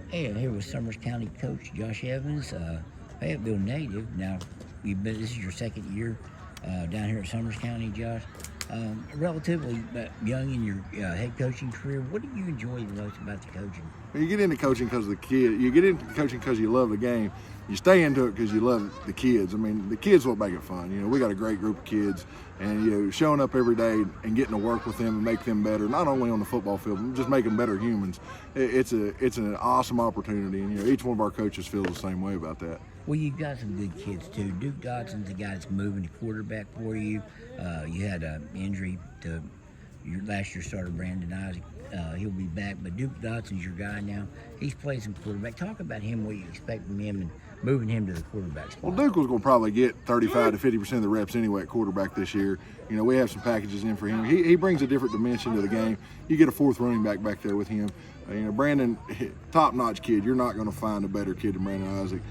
Hey, I'm here with Summers County coach Josh Evans, Fayetteville native. Now, this is your second year down here at Summers County, Josh. Relatively young in your head coaching career. What do you enjoy the most about the coaching? You get into coaching because of the kid. You get into coaching because you love the game. You stay into it because you love the kids. I mean, the kids will make it fun. You know, we got a great group of kids, and showing up every day and getting to work with them and make them better, not only on the football field, but just make them better humans. It's an awesome opportunity, and each one of our coaches feels the same way about that. Well, you've got some good kids too. Duke Dodson's the guy that's moving the quarterback for you. You had an injury to your last year starter Brandon Isaac. He'll be back, but Duke Dodson's your guy now. He's playing some quarterback. Talk about him, what you expect from him, and moving him to the quarterback spot. Well, Duke was going to probably get 35 to 50% of the reps anyway at quarterback this year. We have some packages in for him. He brings a different dimension to the game. You get a fourth running back there with him. Brandon, top-notch kid. You're not going to find a better kid than Brandon Isaac.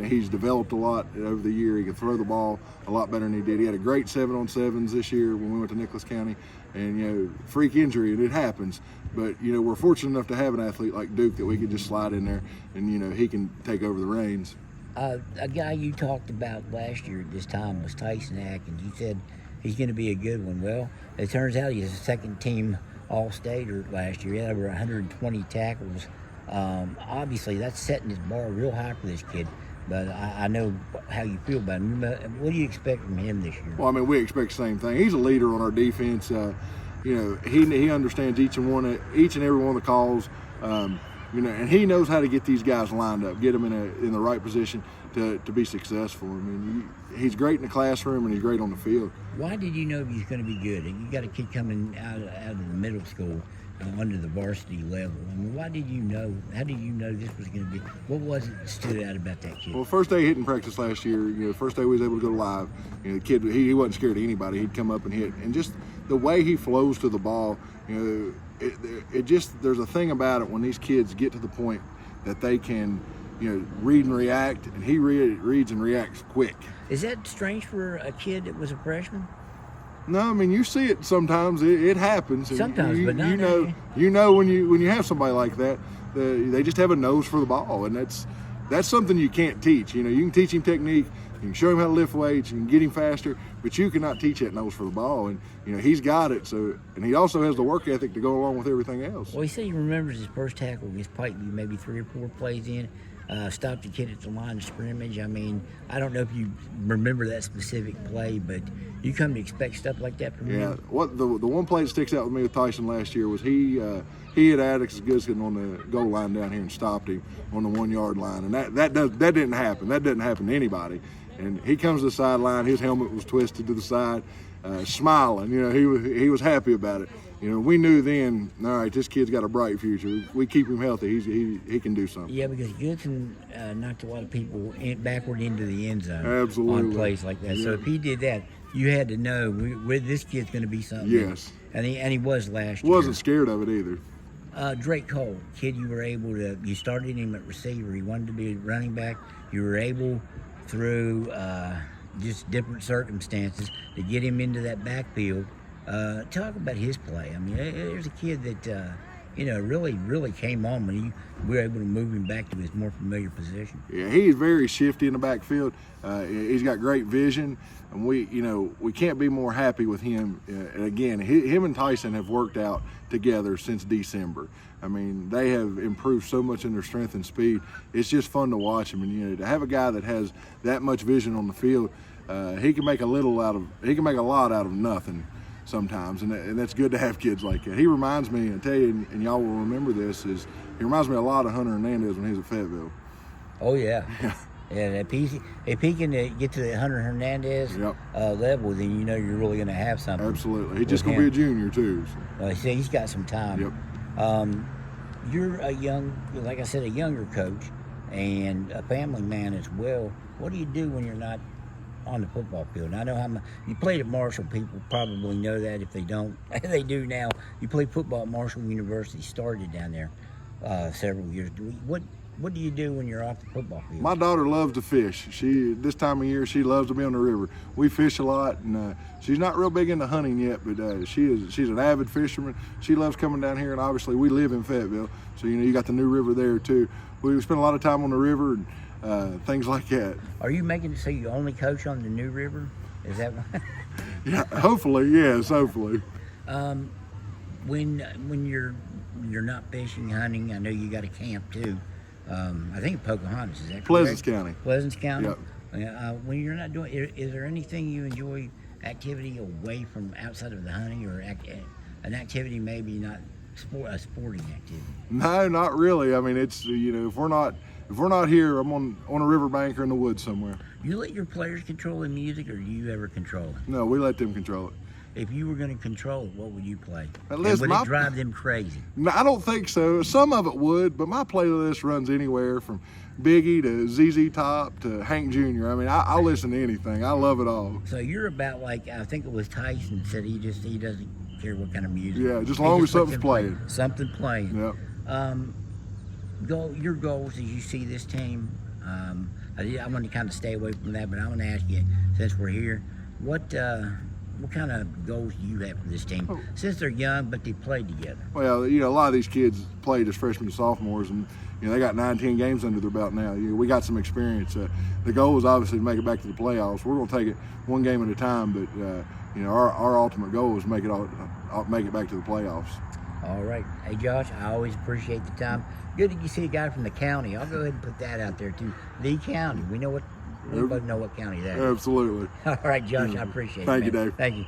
He's developed a lot over the year. He can throw the ball a lot better than he did. He had a great 7-on-7s this year when we went to Nicholas County. And, freak injury, and it happens. But, we're fortunate enough to have an athlete like Duke that we can just slide in there and, he can take over the reins. A guy you talked about last year at this time was Tyson Adkins. You said he's going to be a good one. Well, it turns out he's a second-team All-Stater last year. He had over 120 tackles. Obviously, that's setting his bar real high for this kid. But I know how you feel about him. What do you expect from him this year? Well, we expect the same thing. He's a leader on our defense. He understands each and every one of the calls. And he knows how to get these guys lined up, get them in the right position to be successful. He's great in the classroom and he's great on the field. Why did you know he was going to be good? And you got a kid coming out of the middle school under the varsity level. Why did you know? How did you know this was going to be? What was it that stood out about that kid? Well, first day hitting practice last year, first day we was able to go live. The kid, he wasn't scared of anybody. He'd come up and hit, and just the way he flows to the ball, there's a thing about it when these kids get to the point that they can, read and react, and he reads and reacts quick. Is that strange for a kid that was a freshman? No, you see it sometimes. It happens. Sometimes, but not. When you have somebody like that, they just have a nose for the ball, and that's something you can't teach. You can teach him technique, you can show him how to lift weights, you can get him faster, but you cannot teach that nose for the ball. And he's got it. So, and he also has the work ethic to go along with everything else. Well, he said he remembers his first tackle against Pikeview, maybe 3 or 4 plays in. Stopped the kid at the line of scrimmage. I don't know if you remember that specific play, but you come to expect stuff like that from him. Yeah, what the one play that sticks out with me with Tyson last year was he hit Atticus Goodskin on the goal line down here and stopped him on the 1 yard line, and that didn't happen. That doesn't happen to anybody. And he comes to the sideline. His helmet was twisted to the side, smiling. He was happy about it. We knew then, all right, this kid's got a bright future. We keep him healthy. He can do something. Yeah, because Goodson knocked a lot of people backward into the end zone. Absolutely. On plays like that. Yeah. So if he did that, you had to know this kid's going to be something. Yes. And he was last year. Wasn't scared of it either. Drake Cole, kid, you started him at receiver. He wanted to be a running back. You were able, through just different circumstances, to get him into that backfield. Talk about his play. There's a kid that really came on when we were able to move him back to his more familiar position. Yeah, he's very shifty in the backfield. He's got great vision, and we can't be more happy with him. And again, him and Tyson have worked out together since December. They have improved so much in their strength and speed. It's just fun to watch him, and to have a guy that has that much vision on the field, he can make a lot out of nothing sometimes, and that's good to have kids like that. He reminds me, I tell you, and y'all will remember this, he reminds me a lot of Hunter Hernandez when he was at Fayetteville. Oh yeah. And if he can get to the Hunter Hernandez level, then you're really going to have something. Absolutely. He's just going to be a junior too. So. He's got some time. Yep. You're a younger coach and a family man as well. What do you do when you're not on the football field? And I know you played at Marshall. People probably know that. If they don't, they do now. You played football at Marshall University. Started down there several years. What do you do when you're off the football field? My daughter loves to fish. This time of year, she loves to be on the river. We fish a lot, and she's not real big into hunting yet, but she's an avid fisherman. She loves coming down here, and obviously we live in Fayetteville, so you got the new river there too. We spend a lot of time on the river and things like that. Are you making it so you only coach on the New River? Is that right? Yeah, hopefully, yes, hopefully. When you're not fishing, hunting, I know you got a camp too. I think Pocahontas, is that correct? Pleasance County. Pleasance County? Yep. When you're not doing, is there anything you enjoy activity away from outside of the hunting, or an activity maybe not a sporting activity? No, not really. I mean, it's if we're not here, I'm on a riverbank or in the woods somewhere. You let your players control the music, or do you ever control it? No, we let them control it. If you were going to control it, what would you play? Listen, And would it drive them crazy? No, I don't think so. Some of it would, but my playlist runs anywhere from Biggie to ZZ Top to Hank Jr. I mean, I'll listen to anything. I love it all. So you're about like, I think it was Tyson said he doesn't care what kind of music. Yeah, just as long as something's playing. Something playing. Yep. Your goals as you see this team. I want to kind of stay away from that, but I want to ask you, since we're here, what kind of goals do you have for this team? Since they're young, but they played together. Well, a lot of these kids played as freshmen and sophomores, and they got 9-10 games under their belt now. We got some experience. The goal is obviously to make it back to the playoffs. We're going to take it one game at a time, but our ultimate goal is to make it back to the playoffs. All right. Hey, Josh, I always appreciate the time. Good that you see a guy from the county. I'll go ahead and put that out there too. The county. We both know what county that is. Absolutely. All right, Josh, I appreciate it. Thank you, man. Dave. Thank you.